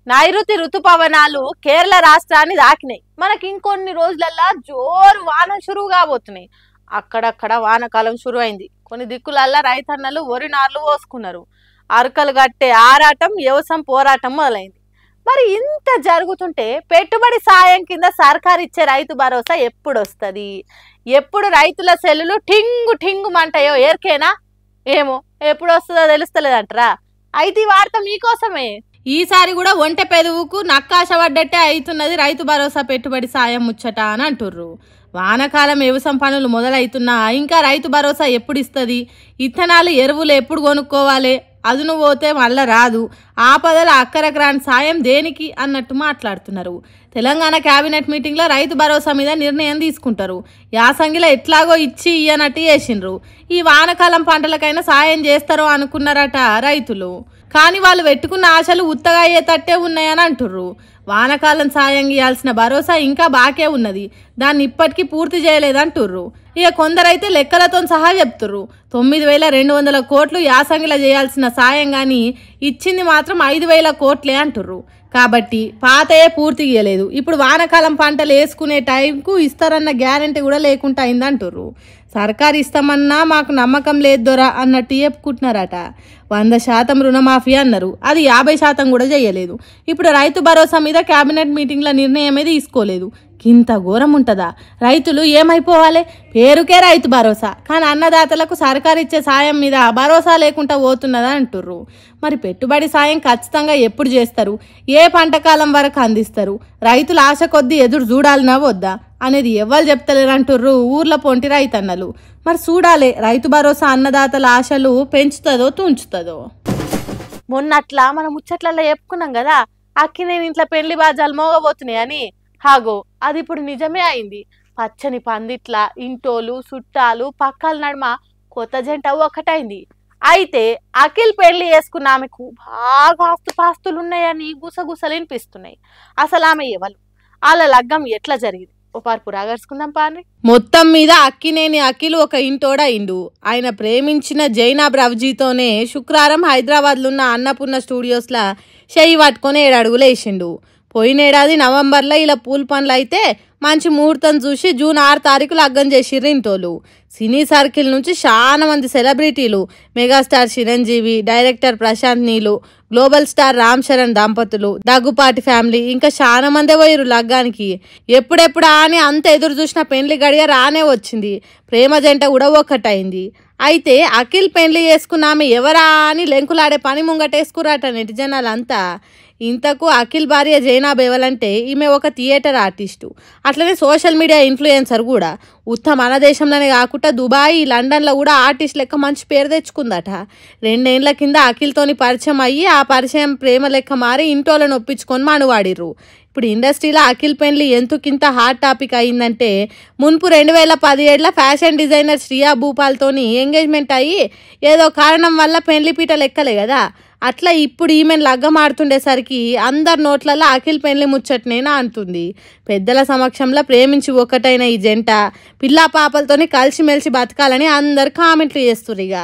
నైరుతి ఋతుపవనాలు కేరళ రాష్ట్రాన్ని దాకినాయి. మనకి ఇంకొన్ని రోజులల్లా జోరు వాన షురువు కాబోతున్నాయి. అక్కడక్కడ వానకాలం షురు అయింది. కొన్ని దిక్కులల్లా రైతన్నలు వరి నార్లు పోసుకున్నారు. అరకలు గట్టే ఆరాటం, వ్యవసాయం పోరాటం మొదలైంది. మరి ఇంత జరుగుతుంటే పెట్టుబడి సాయం కింద సర్కారు ఇచ్చే రైతు భరోసా ఎప్పుడు వస్తుంది? ఎప్పుడు రైతుల సెల్లులు ఠింగు ఠింగుమంటాయో ఎరికేనా? ఏమో ఎప్పుడు వస్తుందో తెలుస్తలేదంటారా? అయితే ఈ వార్త మీకోసమే. ఈసారి కూడా ఒంటె పెదవుకు నక్కాశ పడ్డట్టే అవుతున్నది రైతు భరోసా పెట్టుబడి సాయం ముచ్చట అని అంటుర్రు. వానకాలం వ్యవసాయం పనులు మొదలవుతున్నా ఇంకా రైతు భరోసా ఎప్పుడు ఇస్తుంది? ఇత్తనాలు ఎరువులు ఎప్పుడు కొనుక్కోవాలి? అదును పోతే మళ్ళా రాదు. ఆపదల అక్కరకు రాని సాయం దేనికి అన్నట్టు మాట్లాడుతున్నారు. తెలంగాణ కేబినెట్ మీటింగ్లో రైతు భరోసా మీద నిర్ణయం తీసుకుంటారు. యాసంగిలో ఎట్లాగో ఇచ్చి ఇయ్యనట్టు చేసిండ్రు. ఈ వానకాలం పంటలకైనా సాయం చేస్తారో అనుకున్నారట రైతులు. కానీ వాళ్ళు పెట్టుకున్న ఆశలు ఉత్తగా అయ్యేటట్టే ఉన్నాయని అంటుర్రు. వానకాలం సాయం ఇవ్వాల్సిన భరోసా ఇంకా బాకే ఉన్నది, దాన్ని ఇప్పటికీ పూర్తి చేయలేదంటుర్రు. ఇక కొందరైతే లెక్కలతో సహా చెప్తుర్రు 9,200 కోట్లు యాసంగిలో చేయాల్సిన సాయం కానీ ఇచ్చింది మాత్రం 5,000 కోట్లే అంటుర్రు. కాబట్టి పాతయే పూర్తి చేయలేదు. ఇప్పుడు వానకాలం పంటలు వేసుకునే టైంకు ఇస్తారన్న గ్యారంటీ కూడా లేకుండా అయిందంటుర్రు. సర్కారు ఇస్తామన్నా మాకు నమ్మకం లేదు దొరా అన్నట్టు చెప్పుకుంటున్నారట. 100% రుణమాఫీ అన్నారు, అది 50% కూడా చేయలేదు. ఇప్పుడు రైతు భరోసా మీద కేబినెట్ మీటింగ్ల నిర్ణయమే తీసుకోలేదు. ఇంత ఘోరం ఉంటుందా? రైతులు ఏమైపోవాలి? పేరుకే రైతు భరోసా, కానీ అన్నదాతలకు సర్కారు ఇచ్చే సాయం మీద భరోసా లేకుండా పోతున్నదా అంటుర్రు. మరి పెట్టుబడి సాయం ఖచ్చితంగా ఎప్పుడు చేస్తారు? ఏ పంటకాలం వరకు అందిస్తారు? రైతుల ఆశ కొద్దీ ఎదురు చూడాలనా వద్దా అనేది ఎవ్వరు చెప్తలేరంటుర్రు ఊర్ల పొంటి రైతన్నలు. మరి చూడాలి రైతు భరోసా అన్నదాతల ఆశలు పెంచుతుందో తుంచుతుందో. మొన్నట్లా మనం ముచ్చట్లలో చెప్పుకున్నాం కదా, అక్కినేని ఇంట్లో పెళ్లి బాజాలు మోగబోతున్నాయి అని. హాగో అది ఇప్పుడు నిజమే అయింది. పచ్చని పందిట్ల ఇంటోలు చుట్టాలు పక్కల నడుమ కొత్త జంట ఒకటైంది. అయితే అఖిల్ పెళ్లి చేసుకున్న ఆమెకు బాగా ఆస్తుపాస్తులు ఉన్నాయని గుసగుసలు వినిపిస్తున్నాయి. అసలు ఆమె ఎవరు? వాళ్ళ లగ్గం ఎట్లా జరిగింది? ఓ పార్పు రాగర్చుకుందాం పాని. మొత్తం మీద అక్కినేని అఖిల్ ఒక ఇంటోడ అయిండు. ఆయన ప్రేమించిన జైనాబ్ రవ్జీతోనే శుక్రవారం హైదరాబాద్లో ఉన్న అన్నపూర్ణ స్టూడియోస్లా చెయ్యి పట్టుకొని 7 అడుగులు వేసిండు. పోయినేడాది నవంబర్లో ఇలా పూల్ పనులు అయితే మంచి ముహూర్తం చూసి జూన్ 6 తారీఖు లగ్గం చేసిర్రు ఇంటోలు. సినీ సర్కిల్ నుంచి చాలా మంది సెలబ్రిటీలు, మెగాస్టార్ చిరంజీవి, డైరెక్టర్ ప్రశాంత్ నీలు, గ్లోబల్ స్టార్ రామ్ చరణ్ దంపతులు, దగ్గుపాటి ఫ్యామిలీ ఇంకా చాలా మందే పోయిరు లగ్గానికి. ఎప్పుడెప్పుడా అని అంత ఎదురు చూసిన పెళ్లి గడియ రానే వచ్చింది. ప్రేమ జంట కూడా ఒక్కటైంది. అయితే అఖిల్ పెళ్లి చేసుకున్న ఆమె ఎవరా అని లెంకులాడే పని ముంగటేసుకురాట నెటిజనాలంతా. ఇంతకు అఖిల్ భార్య జైనాబ్ ఎవలంటే ఈమె ఒక థియేటర్ ఆర్టిస్టు, అట్లనే సోషల్ మీడియా ఇన్ఫ్లుయెన్సర్ కూడా. మన దేశంలోనే కాకుండా దుబాయ్, లండన్లో కూడా ఆర్టిస్ట్ లెక్క మంచి పేరు తెచ్చుకుందట. 2 ఏళ్ల కింద అఖిల్తోని పరిచయం అయ్యి ఆ పరిచయం ప్రేమ లెక్క మారి ఇంటోళ్ళని ఒప్పించుకొని మనువాడిర్రు. ఇప్పుడు ఇండస్ట్రీలో అఖిల్ పెళ్లి ఎందుకింత హాట్ టాపిక్ అయిందంటే మున్పు 2017లో ఫ్యాషన్ డిజైనర్ శ్రియా భూపాల్తోని ఎంగేజ్మెంట్ అయ్యి ఏదో కారణం వల్ల పెళ్లి పీట లెక్కలే కదా. అట్లా ఇప్పుడు ఈమెను లగ్గమాడుతుండేసరికి అందరి నోట్లలో అఖిల్ పెళ్లి ముచ్చట్నేనా అంటుంది. పెద్దల సమక్షంలో ప్రేమించి ఒక్కటైన ఈ జంట పిల్లా పాపలతోని కలిసిమెలిసి బతకాలని అందరు కామెంట్లు చేస్తుర్రు. ఇక